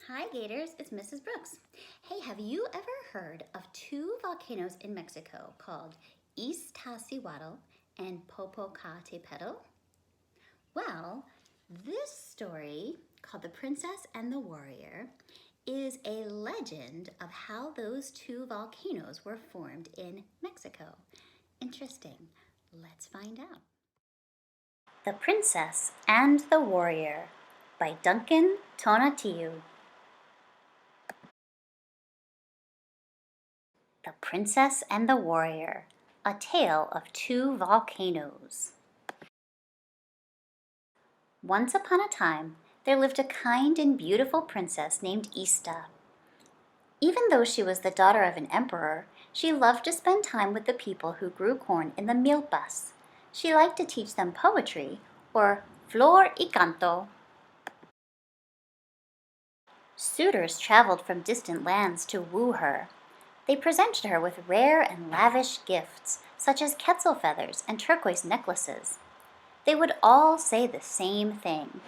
Hi Gators, it's Mrs. Brooks. Hey, have you ever heard of two volcanoes in Mexico called Iztaccíhuatl and Popocatépetl? Well, this story, called The Princess and the Warrior, is a legend of how those two volcanoes were formed in Mexico. Interesting. Let's find out. The Princess and the Warrior by Duncan Tonatiuh. The Princess and the Warrior, a tale of two volcanoes. Once upon a time, there lived a kind and beautiful princess named Ista. Even though she was the daughter of an emperor, she loved to spend time with the people who grew corn in the milpas. She liked to teach them poetry, or flor y canto. Suitors traveled from distant lands to woo her. They presented her with rare and lavish gifts, such as quetzal feathers and turquoise necklaces. They would all say the same thing.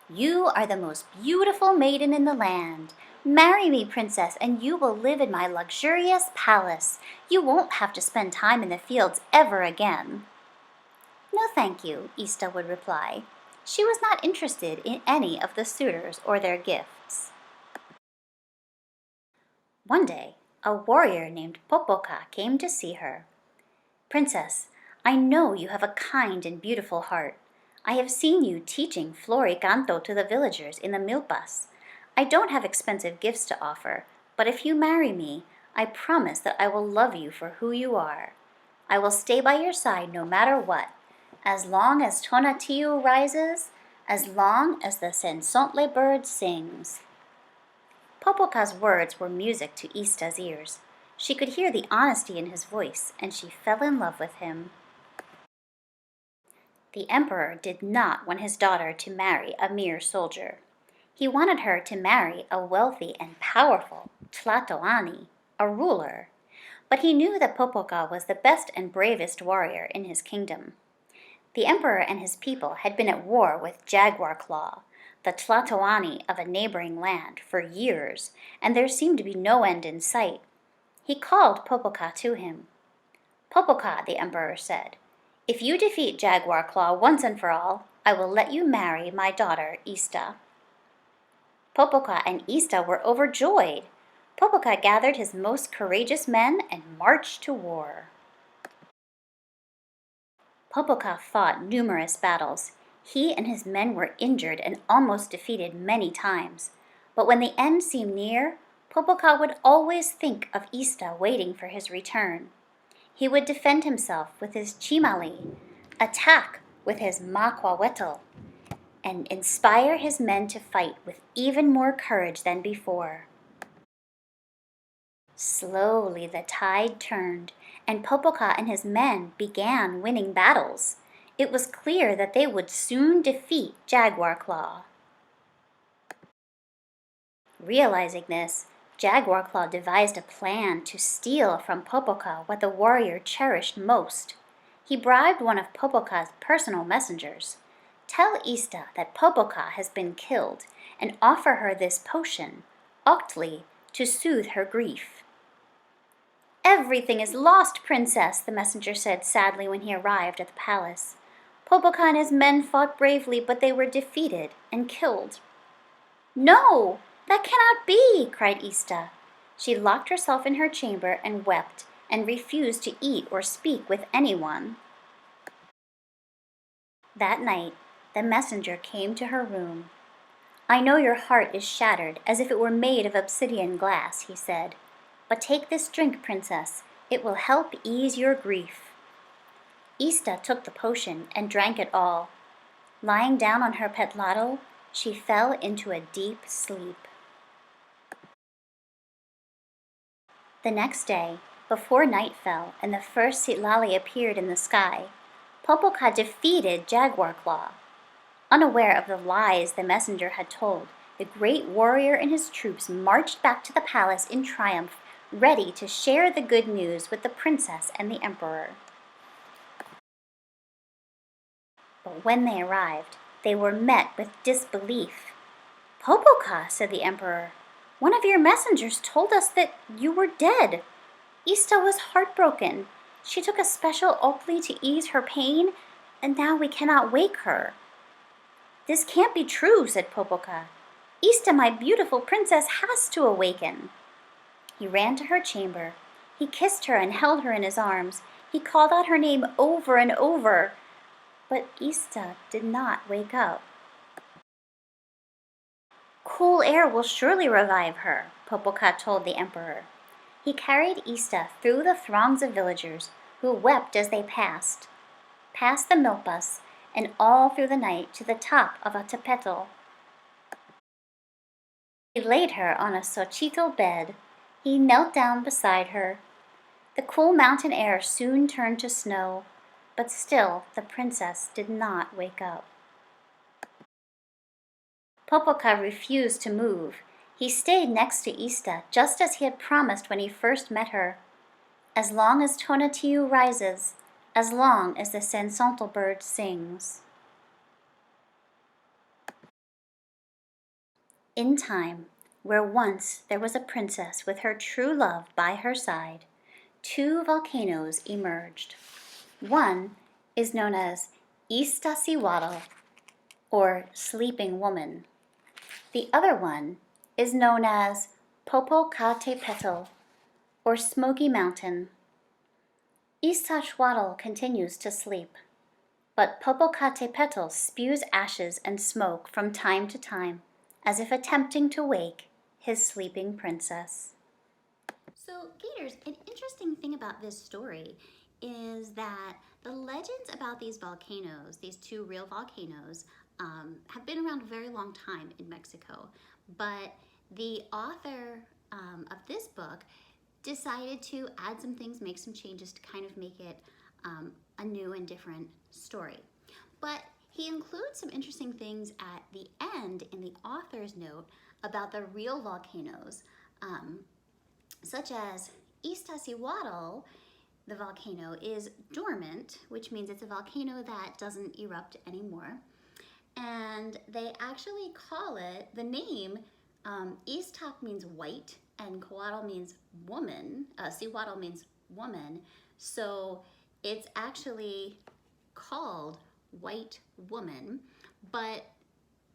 "You are the most beautiful maiden in the land. Marry me, princess, and you will live in my luxurious palace. You won't have to spend time in the fields ever again." "No, thank you," Ista would reply. She was not interested in any of the suitors or their gifts. One day, a warrior named Popoca came to see her. "Princess, I know you have a kind and beautiful heart. I have seen you teaching floricanto to the villagers in the milpas. I don't have expensive gifts to offer, but if you marry me, I promise that I will love you for who you are. I will stay by your side no matter what, as long as Tonatiuh rises, as long as the sensontle bird sings." Popoca's words were music to Ista's ears. She could hear the honesty in his voice, and she fell in love with him. The emperor did not want his daughter to marry a mere soldier. He wanted her to marry a wealthy and powerful Tlatoani, a ruler. But he knew that Popoca was the best and bravest warrior in his kingdom. The emperor and his people had been at war with Jaguar Claw, the Tlatoani of a neighboring land, for years, and there seemed to be no end in sight. He called Popoca to him. "Popoca," the emperor said, "if you defeat Jaguar Claw once and for all, I will let you marry my daughter Ista." Popoca and Ista were overjoyed. Popoca gathered his most courageous men and marched to war. Popoca fought numerous battles. He and his men were injured and almost defeated many times. But when the end seemed near, Popoca would always think of Ista waiting for his return. He would defend himself with his chimali, attack with his maquahuetl, and inspire his men to fight with even more courage than before. Slowly the tide turned, and Popoca and his men began winning battles. It was clear that they would soon defeat Jaguar Claw. Realizing this, Jaguar Claw devised a plan to steal from Popoca what the warrior cherished most. He bribed one of Popoca's personal messengers. "Tell Ista that Popoca has been killed, and offer her this potion, Octli, to soothe her grief." "Everything is lost, princess," the messenger said sadly when he arrived at the palace. "Popoca and his men fought bravely, but they were defeated and killed." "No, that cannot be!" cried Ista. She locked herself in her chamber and wept, and refused to eat or speak with anyone. That night, the messenger came to her room. "I know your heart is shattered, as if it were made of obsidian glass," he said. "But take this drink, princess. It will help ease your grief." Ista took the potion and drank it all. Lying down on her petlado, she fell into a deep sleep. The next day, before night fell and the first Citlali appeared in the sky, Popoca defeated Jaguar Claw. Unaware of the lies the messenger had told, the great warrior and his troops marched back to the palace in triumph, ready to share the good news with the princess and the emperor. But when they arrived, they were met with disbelief. "Popoca," said the emperor, One of your messengers told us that you were dead. Ista was heartbroken. She took a special opli to ease her pain, and now we cannot wake her." "This can't be true," said Popoka. "Ista, my beautiful princess, has to awaken." He ran to her chamber. He kissed her and held her in his arms. He called out her name over and over, but Ista did not wake up. "Cool air will surely revive her," Popoka told the emperor. He carried Ista through the throngs of villagers, who wept as they passed the milpas, and all through the night to the top of a tepetal. He laid her on a xochitl bed. He knelt down beside her. The cool mountain air soon turned to snow, but still the princess did not wake up. Popoka refused to move. He stayed next to Ista, just as he had promised when he first met her. As long as Tonatiuh rises, as long as the sensontle bird sings. In time, where once there was a princess with her true love by her side, two volcanoes emerged. One is known as Iztaccíhuatl, or Sleeping Woman. The other one is known as Popocatépetl, or Smoky Mountain. Iztaccíhuatl continues to sleep, but Popocatépetl spews ashes and smoke from time to time, as if attempting to wake his sleeping princess. So, Gators, an interesting thing about this story is that the legends about these volcanoes, these two real volcanoes, have been around a very long time in Mexico. But the author of this book decided to add some things, make some changes to kind of make it a new and different story. But he includes some interesting things at the end in the author's note about the real volcanoes, such as Iztaccíhuatl, the volcano, is dormant, which means it's a volcano that doesn't erupt anymore. And they actually call it, the name, Iztac means white, and Coatl means woman, Cihuatl means woman, so it's actually called White Woman, but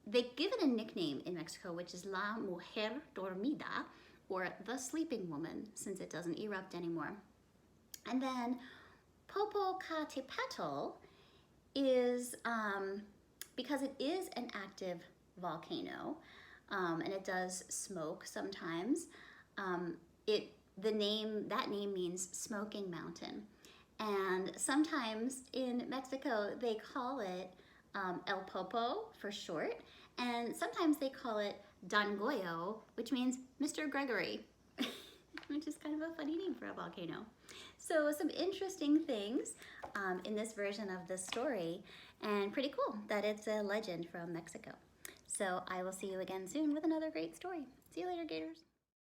they give it a nickname in Mexico, which is La Mujer Dormida, or the Sleeping Woman, since it doesn't erupt anymore. And then Popocatépetl is, because it is an active volcano, and it does smoke sometimes, that name means smoking mountain. And sometimes in Mexico, they call it El Popo for short, and sometimes they call it Don Goyo, which means Mr. Gregory, which is kind of a funny name for a volcano. So some interesting things in this version of the story, and pretty cool that it's a legend from Mexico. So I will see you again soon with another great story. See you later, Gators.